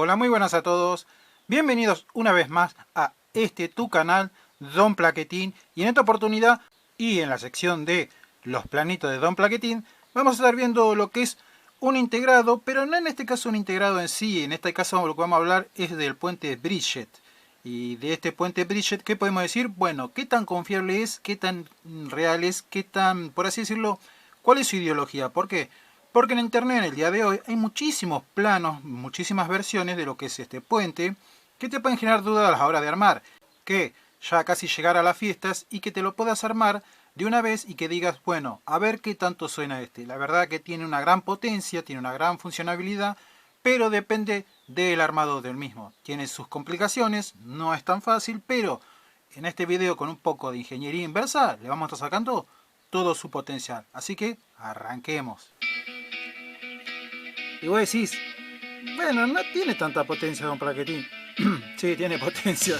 Hola, muy buenas a todos. Bienvenidos una vez más a tu canal, Don Plaquetín. Y en esta oportunidad, y en la sección de los planitos de Don Plaquetín, vamos a estar viendo lo que es un integrado, pero no en este caso un integrado en sí. En este caso lo que vamos a hablar es del puente Bridget. Y de este puente Bridget, ¿qué podemos decir? Bueno, ¿qué tan confiable es? ¿Qué tan real es? ¿Qué tan, por así decirlo, cuál es su ideología? ¿Por qué? Porque en internet en el día de hoy hay muchísimos planos, muchísimas versiones de lo que es este puente que te pueden generar dudas a la hora de armar. Que ya casi llegar a las fiestas y que te lo puedas armar de una vez y que digas, bueno, a ver qué tanto suena este. La verdad que tiene una gran potencia, tiene una gran funcionabilidad, pero depende del armado del mismo. Tiene sus complicaciones, no es tan fácil, pero en este video con un poco de ingeniería inversa le vamos a estar sacando todo su potencial. Así que arranquemos. Y vos decís, bueno, no tiene tanta potencia Don Plaquetín. Sí, tiene potencia.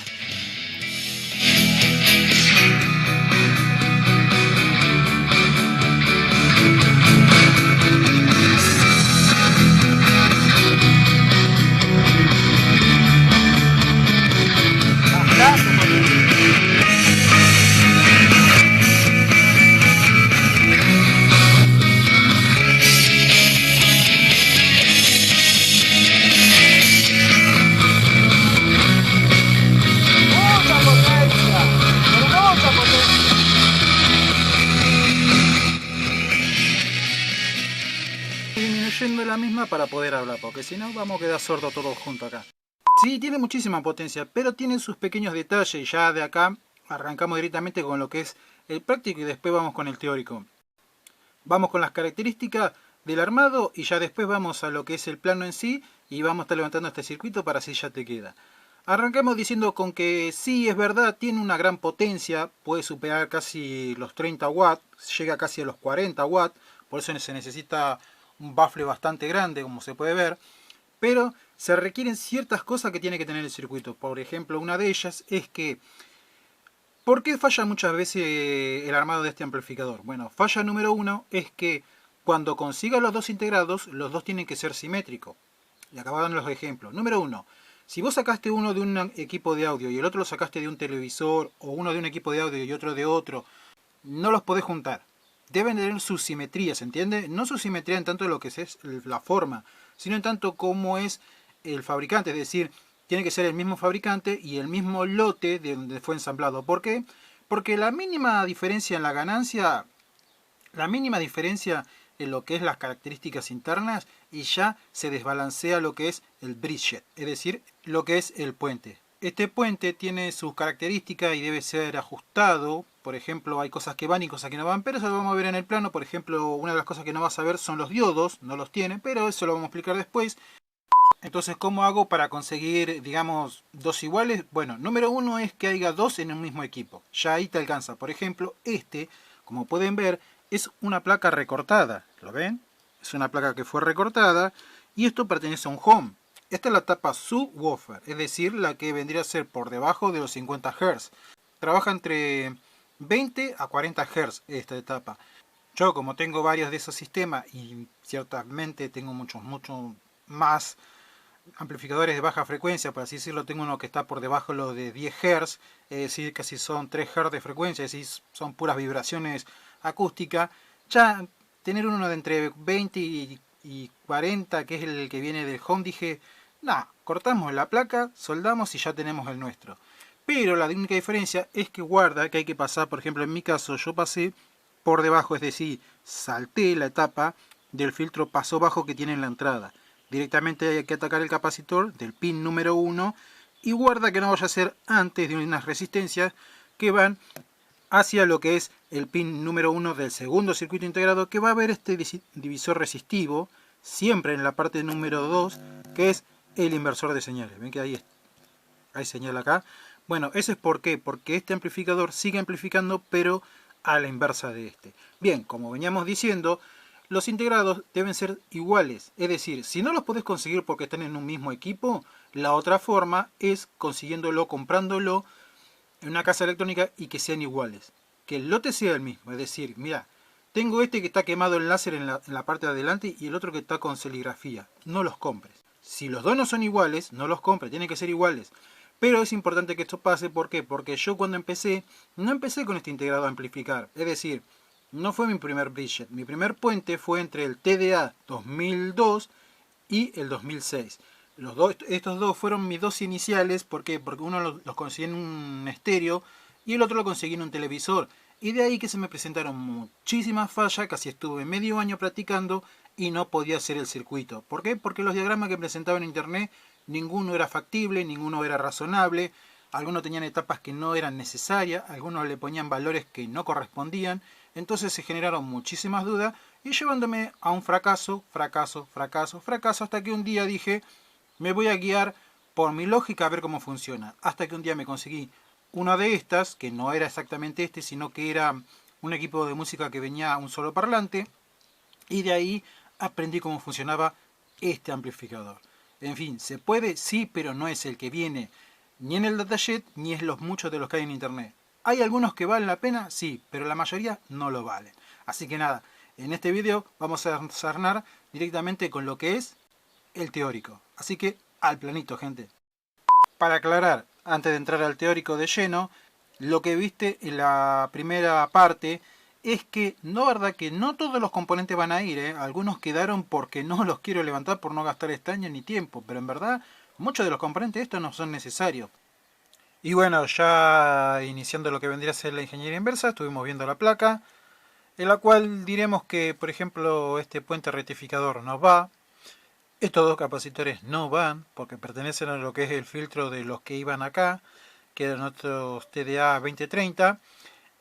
Disminuyendo la misma para poder hablar, porque si no vamos a quedar sordos todos juntos acá. Sí, tiene muchísima potencia, pero tiene sus pequeños detalles y ya de acá arrancamos directamente con lo que es el práctico y después vamos con el teórico. Vamos con las características del armado y ya después vamos a lo que es el plano en sí y vamos a estar levantando este circuito para así ya te queda. Arrancamos diciendo con que sí, es verdad, tiene una gran potencia, puede superar casi los 30 watts, llega casi a los 40 watts, por eso se necesita un bafle bastante grande, como se puede ver, pero se requieren ciertas cosas que tiene que tener el circuito. Por ejemplo, una de ellas es que, ¿por qué falla muchas veces el armado de este amplificador? Bueno, falla número uno es que cuando consiga los dos integrados, los dos tienen que ser simétricos. Y acabo dando los ejemplos. Número uno, si vos sacaste uno de un equipo de audio y el otro lo sacaste de un televisor, o uno de un equipo de audio y otro de otro, no los podés juntar. Deben tener su simetría, ¿se entiende? No su simetría en tanto lo que es la forma, sino en tanto cómo es el fabricante. Es decir, tiene que ser el mismo fabricante y el mismo lote de donde fue ensamblado. ¿Por qué? Porque la mínima diferencia en la ganancia, la mínima diferencia en lo que es las características internas, y ya se desbalancea lo que es el bridge, es decir, lo que es el puente. Este puente tiene sus características y debe ser ajustado. Por ejemplo, hay cosas que van y cosas que no van, pero eso lo vamos a ver en el plano. Por ejemplo, una de las cosas que no vas a ver son los diodos, no los tiene, pero eso lo vamos a explicar después. Entonces, ¿cómo hago para conseguir, digamos, dos iguales? Bueno, número uno es que haya dos en un mismo equipo. Ya ahí te alcanza. Por ejemplo, este, como pueden ver, es una placa recortada. ¿Lo ven? Es una placa que fue recortada y esto pertenece a un home. Esta es la tapa subwoofer, es decir, la que vendría a ser por debajo de los 50 Hz. Trabaja entre 20 a 40 Hz esta etapa. Yo, como tengo varios de esos sistemas y ciertamente tengo muchos más amplificadores de baja frecuencia, por así decirlo, tengo uno que está por debajo de los de 10 Hz, es decir, casi son 3 Hz de frecuencia, es decir, son puras vibraciones acústicas. Ya tener uno de entre 20 y 40, que es el que viene del home, dije, nada, cortamos la placa, soldamos y ya tenemos el nuestro. Pero la única diferencia es que guarda que hay que pasar, por ejemplo, en mi caso yo pasé por debajo, es decir, salté la etapa del filtro paso bajo que tiene en la entrada. Directamente hay que atacar el capacitor del pin número 1 y guarda que no vaya a ser antes de unas resistencias que van hacia lo que es el pin número 1 del segundo circuito integrado, que va a haber este divisor resistivo siempre en la parte número 2, que es el inversor de señales. Ven que hay señal acá. Bueno, ese es por qué, porque este amplificador sigue amplificando, pero a la inversa de este. Bien, como veníamos diciendo, los integrados deben ser iguales. Es decir, si no los podés conseguir porque están en un mismo equipo, la otra forma es consiguiéndolo, comprándolo en una casa electrónica y que sean iguales. Que el lote sea el mismo. Es decir, mira, tengo este que está quemado el láser en la parte de adelante y el otro que está con serigrafía. No los compres. Si los dos no son iguales, no los compre, tienen que ser iguales. Pero es importante que esto pase, ¿por qué? Porque yo cuando empecé, no empecé con este integrado a amplificar. Es decir, no fue mi primer bridget. Mi primer puente fue entre el TDA 2002 y el 2006. Estos dos fueron mis dos iniciales. ¿Por qué? Porque uno los conseguí en un estéreo y el otro lo conseguí en un televisor. Y de ahí que se me presentaron muchísimas fallas, casi estuve medio año practicando y no podía hacer el circuito. ¿Por qué? Porque los diagramas que presentaba en internet, ninguno era factible, ninguno era razonable, algunos tenían etapas que no eran necesarias, algunos le ponían valores que no correspondían, entonces se generaron muchísimas dudas y llevándome a un fracaso, hasta que un día dije, me voy a guiar por mi lógica a ver cómo funciona. Hasta que un día me conseguí una de estas, que no era exactamente este, sino que era un equipo de música que venía a un solo parlante, y de ahí aprendí cómo funcionaba este amplificador. En fin, ¿se puede? Sí, pero no es el que viene ni en el datasheet, ni es los muchos de los que hay en internet. ¿Hay algunos que valen la pena? Sí, pero la mayoría no lo valen. Así que nada, en este vídeo vamos a cernar directamente con lo que es el teórico. Así que al planito, gente. Para aclarar, antes de entrar al teórico de lleno, lo que viste en la primera parte es que no, verdad que no todos los componentes van a ir, algunos quedaron porque no los quiero levantar por no gastar estaño ni tiempo, pero en verdad muchos de los componentes de estos no son necesarios. Y bueno, ya iniciando lo que vendría a ser la ingeniería inversa, estuvimos viendo la placa, en la cual diremos que, por ejemplo, este puente rectificador no va, estos dos capacitores no van, porque pertenecen a lo que es el filtro de los que iban acá, que eran otros TDA 2030.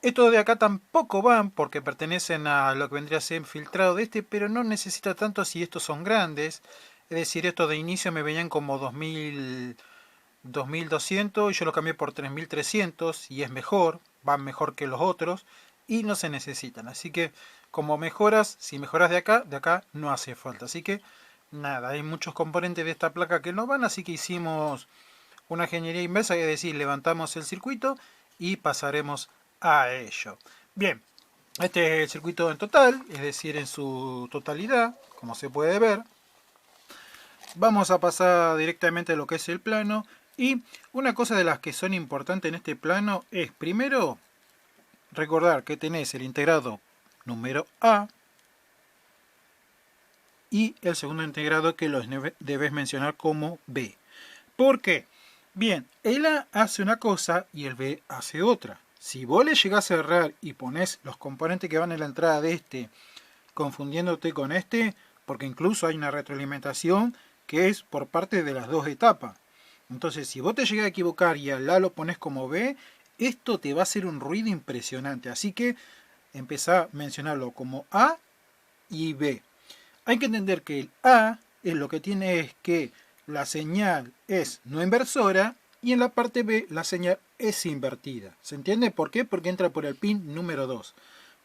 Estos de acá tampoco van, porque pertenecen a lo que vendría a ser filtrado de este, pero no necesita tanto si estos son grandes. Es decir, estos de inicio me venían como 2200 y yo lo cambié por 3300 y es mejor, van mejor que los otros y no se necesitan. Así que como mejoras, si mejoras de acá no hace falta. Así que nada, hay muchos componentes de esta placa que no van, así que hicimos una ingeniería inversa, es decir, levantamos el circuito y pasaremos a ello. Bien, este es el circuito en total, es decir, en su totalidad, como se puede ver. Vamos a pasar directamente a lo que es el plano. Y una cosa de las que son importantes en este plano es, primero, recordar que tenés el integrado número A y el segundo integrado que lo debes mencionar como B. ¿Por qué? Bien, el A hace una cosa y el B hace otra. Si vos le llegás a errar y pones los componentes que van en la entrada de este confundiéndote con este, porque incluso hay una retroalimentación que es por parte de las dos etapas. Entonces, si vos te llegas a equivocar y al A lo pones como B, esto te va a hacer un ruido impresionante. Así que empezá a mencionarlo como A y B. Hay que entender que el A es lo que tiene es que la señal es no inversora y en la parte B la señal es invertida. ¿Se entiende por qué? Porque entra por el pin número 2.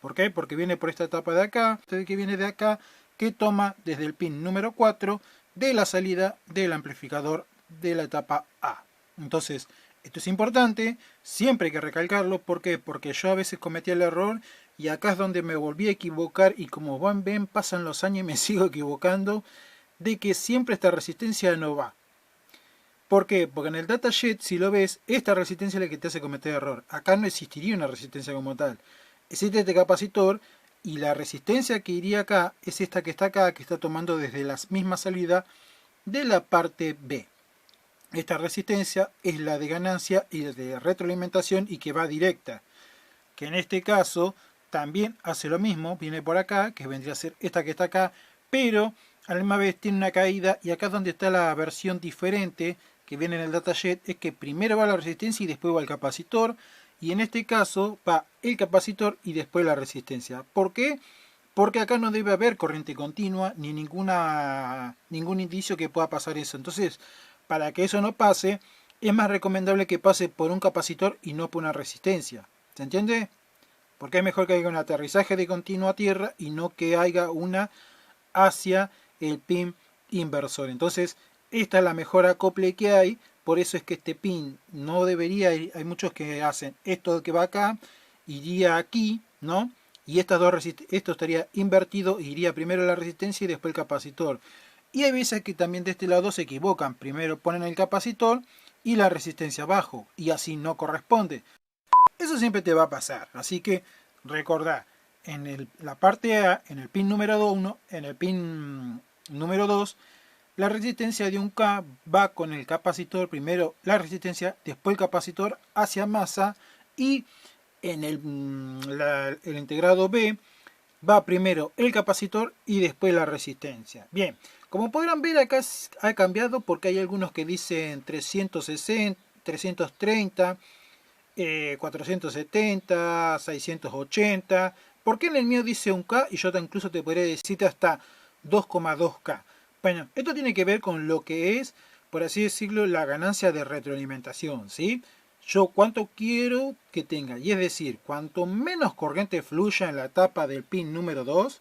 ¿Por qué? Porque viene por esta etapa de acá, que viene de acá, que toma desde el pin número 4 de la salida del amplificador de la etapa A. Entonces, esto es importante, siempre hay que recalcarlo. ¿Por qué? Porque yo a veces cometí el error y acá es donde me volví a equivocar y como ven, pasan los años y me sigo equivocando de que siempre esta resistencia no va. ¿Por qué? Porque en el datasheet, si lo ves, esta resistencia es la que te hace cometer error. Acá no existiría una resistencia como tal. Existe este capacitor y la resistencia que iría acá es esta que está acá, que está tomando desde la misma salida de la parte B. Esta resistencia es la de ganancia y de retroalimentación y que va directa. Que en este caso también hace lo mismo, viene por acá, que vendría a ser esta que está acá, pero a la misma vez tiene una caída y acá es donde está la versión diferente que viene en el datasheet, es que primero va la resistencia y después va el capacitor, y en este caso va el capacitor y después la resistencia. ¿Por qué? Porque acá no debe haber corriente continua ni ningún indicio que pueda pasar eso. Entonces, para que eso no pase, es más recomendable que pase por un capacitor y no por una resistencia. ¿Se entiende? Porque es mejor que haya un aterrizaje de continuo a tierra y no que haya una hacia el pin inversor. Entonces, esta es la mejor acople que hay. Por eso es que este pin no debería ir. Hay muchos que hacen esto que va acá, iría aquí, ¿no? Y esto estaría invertido, iría primero la resistencia y después el capacitor. Y hay veces que también de este lado se equivocan. Primero ponen el capacitor y la resistencia abajo. Y así no corresponde. Eso siempre te va a pasar. Así que recordá, en la parte A, en el pin número 1, en el pin número 2, la resistencia de un K va con el capacitor. Primero la resistencia, después el capacitor hacia masa. Y en el integrado B va primero el capacitor y después la resistencia. Bien, como podrán ver acá ha cambiado porque hay algunos que dicen 360, 330, 470, 680. ¿Por qué en el mío dice 1K y yo incluso te podría decir hasta 2,2K? Bueno, esto tiene que ver con lo que es, por así decirlo, la ganancia de retroalimentación, ¿sí? Yo cuánto quiero que tenga, y es decir, cuanto menos corriente fluya en la tapa del pin número 2,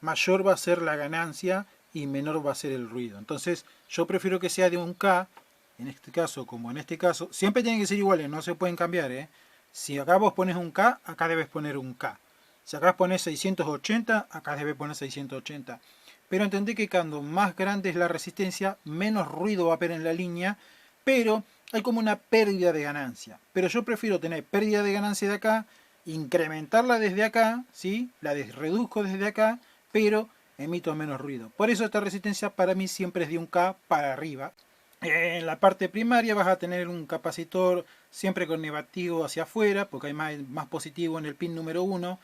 mayor va a ser la ganancia y menor va a ser el ruido. Entonces yo prefiero que sea de 1K, en este caso como en este caso. Siempre tienen que ser iguales, no se pueden cambiar, ¿eh? Si acá vos pones 1K, acá debes poner 1K. Si acá pones 680, acá debes poner 680. Pero entendé que cuando más grande es la resistencia, menos ruido va a haber en la línea, pero hay como una pérdida de ganancia. Pero yo prefiero tener pérdida de ganancia de acá, incrementarla desde acá, ¿sí? La reduzco desde acá, pero emito menos ruido. Por eso esta resistencia para mí siempre es de 1K para arriba. En la parte primaria vas a tener un capacitor siempre con negativo hacia afuera, porque hay más positivo en el pin número 1.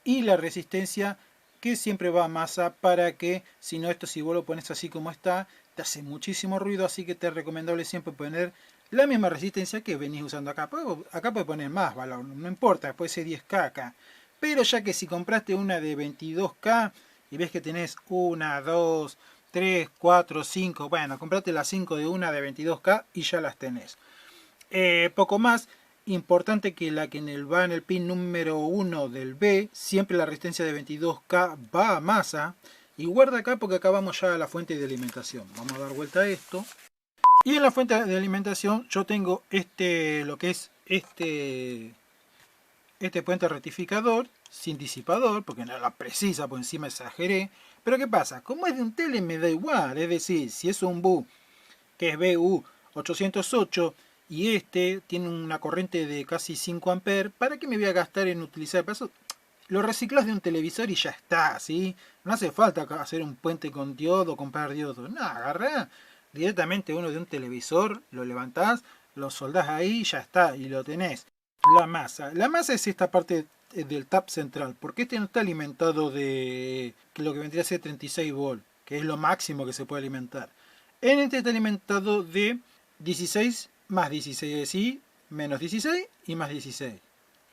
Y la resistencia que siempre va a masa, para que, si no, esto si vos lo pones así como está, te hace muchísimo ruido. Así que te es recomendable siempre poner la misma resistencia que venís usando acá. Acá puedes poner más valor, no importa, puede ser 10K acá. Pero ya que si compraste una de 22K y ves que tenés una, 2, 3, 4, 5, bueno, comprate las 5 de una de 22K y ya las tenés. Poco más. Importante que la que va en el pin número 1 del B, siempre la resistencia de 22K va a masa. Y guarda acá porque acá vamos ya a la fuente de alimentación. Vamos a dar vuelta a esto. Y en la fuente de alimentación yo tengo lo que es este puente rectificador sin disipador, porque no la precisa, por encima exageré. Pero ¿qué pasa? Como es de un tele me da igual, es decir, si es un BU que es BU808 y este tiene una corriente de casi 5 amperes, ¿para qué me voy a gastar en utilizar? Para eso lo reciclas de un televisor y ya está, ¿sí? No hace falta hacer un puente con diodo, comprar diodo. No, agarrá directamente uno de un televisor, lo levantás, lo soldás ahí y ya está, y lo tenés. La masa. La masa es esta parte del tap central, porque este no está alimentado de lo que vendría a ser 36 volts, que es lo máximo que se puede alimentar. En este está alimentado de 16 más 16, es decir, menos 16 y más 16.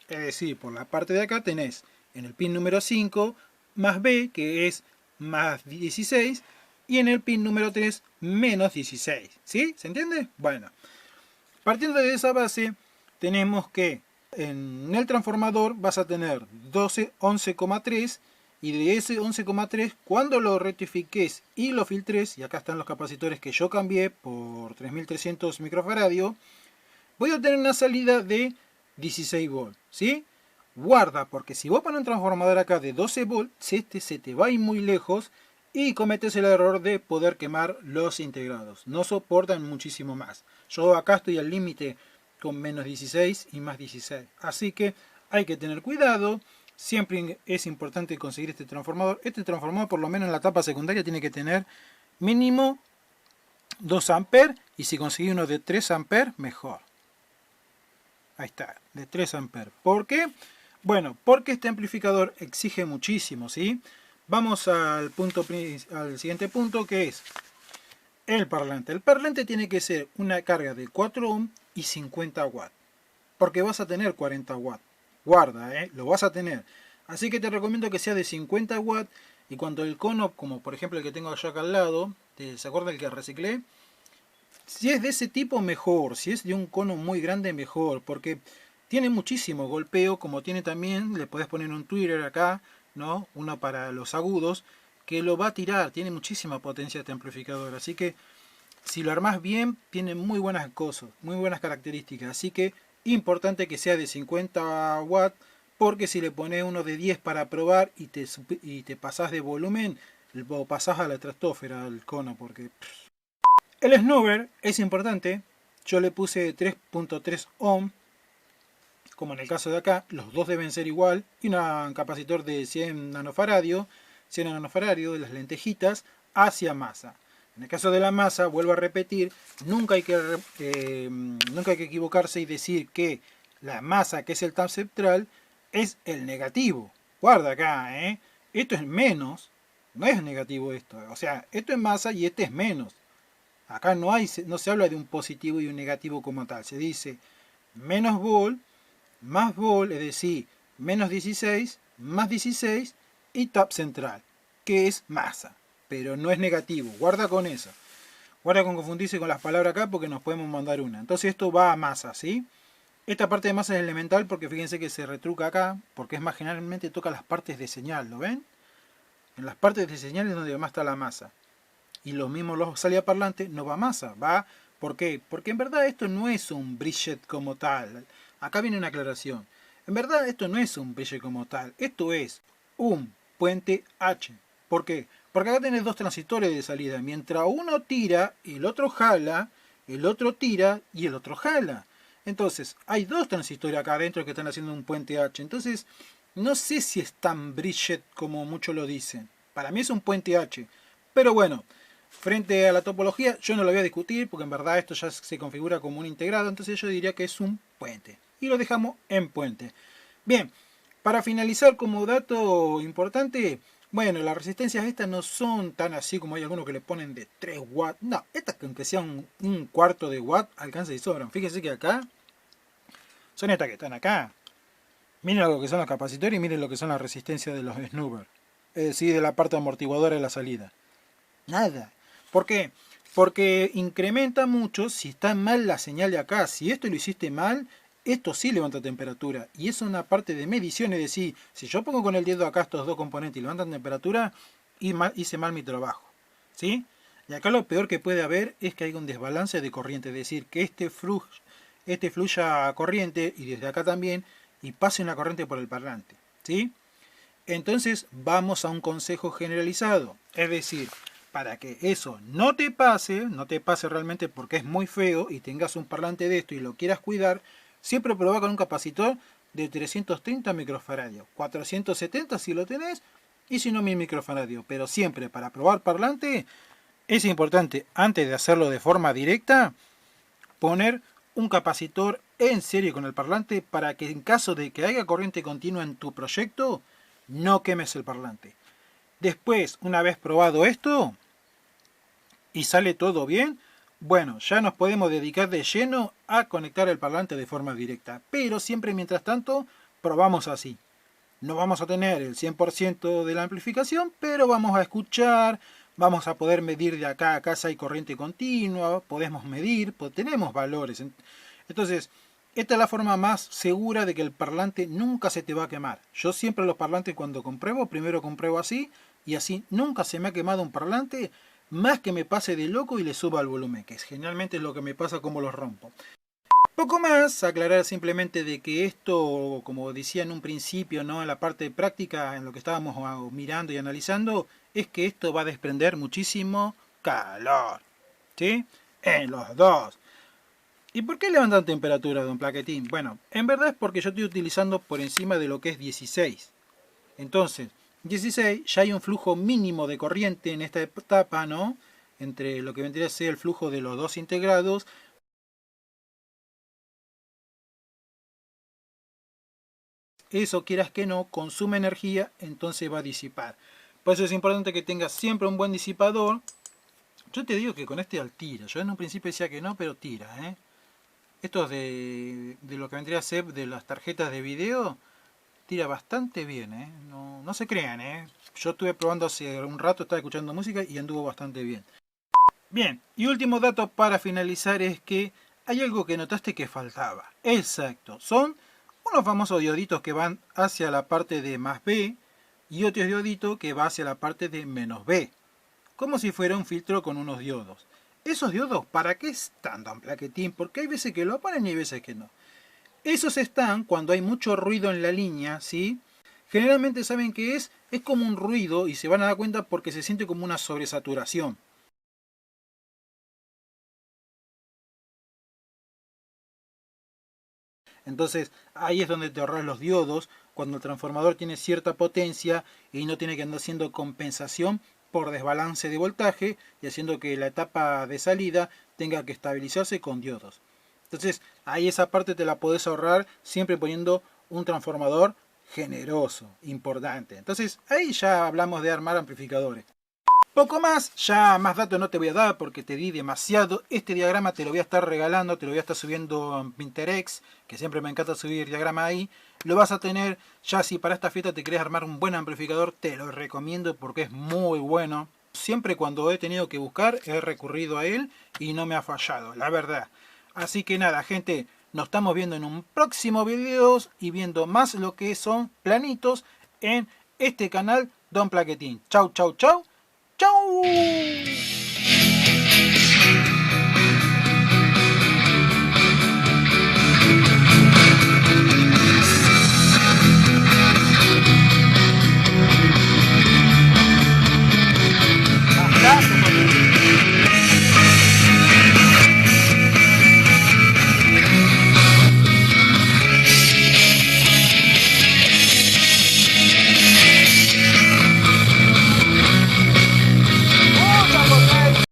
Es decir, por la parte de acá tenés en el pin número 5 más B, que es más 16, y en el pin número 3 menos 16. ¿Sí? ¿Se entiende? Bueno, partiendo de esa base, tenemos que en el transformador vas a tener 11,3, y de ese 11,3, cuando lo rectifiques y lo filtres, y acá están los capacitores que yo cambié por 3300 microfaradios, voy a tener una salida de 16 volts, ¿sí? Guarda, porque si vos pones un transformador acá de 12 volts, este se te va a ir muy lejos y cometes el error de poder quemar los integrados. No soportan muchísimo más. Yo acá estoy al límite con menos 16 y más 16. Así que hay que tener cuidado. Siempre es importante conseguir este transformador. Este transformador, por lo menos en la etapa secundaria, tiene que tener mínimo 2 amperes. Y si conseguís uno de 3 amperes, mejor. Ahí está, de 3 amperes. ¿Por qué? Bueno, porque este amplificador exige muchísimo, ¿sí? Vamos al siguiente punto, que es el parlante. El parlante tiene que ser una carga de 4 ohms y 50 watts. Porque vas a tener 40 watts. Guarda, lo vas a tener. Así que te recomiendo que sea de 50 watts. Y cuando el cono, como por ejemplo el que tengo allá acá al lado, ¿se acuerdan el que reciclé? Si es de ese tipo, mejor. Si es de un cono muy grande, mejor. Porque tiene muchísimo golpeo. Como tiene también, le podés poner un tweeter acá, ¿no? Uno para los agudos, que lo va a tirar. Tiene muchísima potencia este amplificador. Así que si lo armás bien, tiene muy buenas cosas, muy buenas características. Así que importante que sea de 50 watts. Porque si le pones uno de 10 para probar y te pasás de volumen, lo pasás a la estratosfera al cono, porque... El snooper es importante. Yo le puse 3.3 ohm, como en el caso de acá, los dos deben ser igual, y un capacitor de 100 nanofaradios, 100 nanofaradios de las lentejitas hacia masa. En el caso de la masa, vuelvo a repetir, nunca hay que equivocarse y decir que la masa, que es el tap central, es el negativo. Guarda acá, esto es menos, no es negativo esto. O sea, esto es masa y este es menos. Acá no se habla de un positivo y un negativo como tal. Se dice menos volt, más volt, es decir, menos 16, más 16 y tap central, que es masa, pero no es negativo. Guarda con eso. Guarda con confundirse con las palabras acá porque nos podemos mandar una. Entonces esto va a masa, ¿sí? Esta parte de masa es elemental porque fíjense que se retruca acá, porque es más generalmente toca las partes de señal, ¿lo ven? En las partes de señal es donde más está la masa. Y lo mismo los salida parlante no va a masa, va... ¿Por qué? Porque en verdad esto no es un bridget como tal. Acá viene una aclaración. En verdad esto no es un bridget como tal. Esto es un puente H. ¿Por qué? Porque acá tenés dos transistores de salida. Mientras uno tira, el otro jala, el otro tira y el otro jala. Entonces, hay dos transistores acá adentro que están haciendo un puente H. Entonces, no sé si es tan bridget como muchos lo dicen. Para mí es un puente H. Pero bueno, frente a la topología, yo no lo voy a discutir porque en verdad esto ya se configura como un integrado, entonces yo diría que es un puente. Y lo dejamos en puente. Bien, para finalizar como dato importante, bueno, las resistencias estas no son tan así como hay algunos que le ponen de 3 watts. No, estas que aunque sean un cuarto de watt, alcanza y sobran. Fíjense que acá son estas que están acá. Miren lo que son los capacitores y miren lo que son las resistencias de los snooper. Es decir, de la parte amortiguadora de la salida. Nada. ¿Por qué? Porque incrementa mucho si está mal la señal de acá. Si esto lo hiciste mal, esto sí levanta temperatura. Y es una parte de medición. Es decir, si yo pongo con el dedo acá estos dos componentes y levantan temperatura, hice mal mi trabajo. ¿Sí? Y acá lo peor que puede haber es que hay un desbalance de corriente. Es decir, que este fluya corriente y desde acá también y pase una corriente por el parlante. ¿Sí? Entonces vamos a un consejo generalizado. Es decir, para que eso no te pase realmente porque es muy feo y tengas un parlante de esto y lo quieras cuidar, siempre prueba con un capacitor de 330 microfaradios, 470 si lo tenés y si no 1000 microfaradios. Pero siempre para probar parlante es importante, antes de hacerlo de forma directa, poner un capacitor en serie con el parlante para que en caso de que haya corriente continua en tu proyecto, no quemes el parlante. Después, una vez probado esto y sale todo bien, bueno, ya nos podemos dedicar de lleno a conectar el parlante de forma directa. Pero siempre mientras tanto, probamos así. No vamos a tener el 100% de la amplificación, pero vamos a escuchar, vamos a poder medir de acá a acá si hay corriente continua, podemos medir, tenemos valores. Entonces, esta es la forma más segura de que el parlante nunca se te va a quemar. Yo siempre los parlantes cuando compruebo, primero compruebo así, y así nunca se me ha quemado un parlante, más que me pase de loco y le suba el volumen, que es generalmente lo que me pasa como los rompo. Poco más, aclarar simplemente de que esto, como decía en un principio, ¿no? En la parte práctica, en lo que estábamos mirando y analizando, es que esto va a desprender muchísimo calor. ¿Sí? En los dos. ¿Y por qué levantan temperatura, don Plaquetín? Bueno, en verdad es porque yo estoy utilizando por encima de lo que es 16. Entonces, 16 ya hay un flujo mínimo de corriente en esta etapa, ¿no? Entre lo que vendría a ser el flujo de los dos integrados. Eso, quieras que no, consume energía, entonces va a disipar. Por eso es importante que tengas siempre un buen disipador. Yo te digo que con este al tira. Yo en un principio decía que no, pero tira, ¿eh? Esto es de lo que vendría a ser de las tarjetas de video. Tira bastante bien, ¿eh? No, no se crean, ¿eh? Yo estuve probando hace un rato, estaba escuchando música y anduvo bastante bien. Bien, y último dato para finalizar es que hay algo que notaste que faltaba. Exacto, son unos famosos dioditos que van hacia la parte de más B y otro diodito que va hacia la parte de menos B. Como si fuera un filtro con unos diodos. ¿Esos diodos para qué están, don Plaquetín? Porque hay veces que lo ponen y hay veces que no. Esos están cuando hay mucho ruido en la línea, ¿sí? Generalmente saben que es como un ruido y se van a dar cuenta porque se siente como una sobresaturación. Entonces ahí es donde te ahorras los diodos, cuando el transformador tiene cierta potencia y no tiene que andar haciendo compensación por desbalance de voltaje y haciendo que la etapa de salida tenga que estabilizarse con diodos. Entonces ahí esa parte te la podés ahorrar siempre poniendo un transformador generoso, importante. Entonces ahí ya hablamos de armar amplificadores. Poco más, ya más datos no te voy a dar porque te di demasiado. Este diagrama te lo voy a estar regalando, te lo voy a estar subiendo en Pinterest, que siempre me encanta subir diagrama ahí. Lo vas a tener, ya si para esta fiesta te querés armar un buen amplificador, te lo recomiendo porque es muy bueno. Siempre cuando he tenido que buscar, he recurrido a él y no me ha fallado, la verdad. Así que nada, gente, nos estamos viendo en un próximo video y viendo más lo que son planitos en este canal Don Plaquetín. Chau, chau, chau. ¡Chau!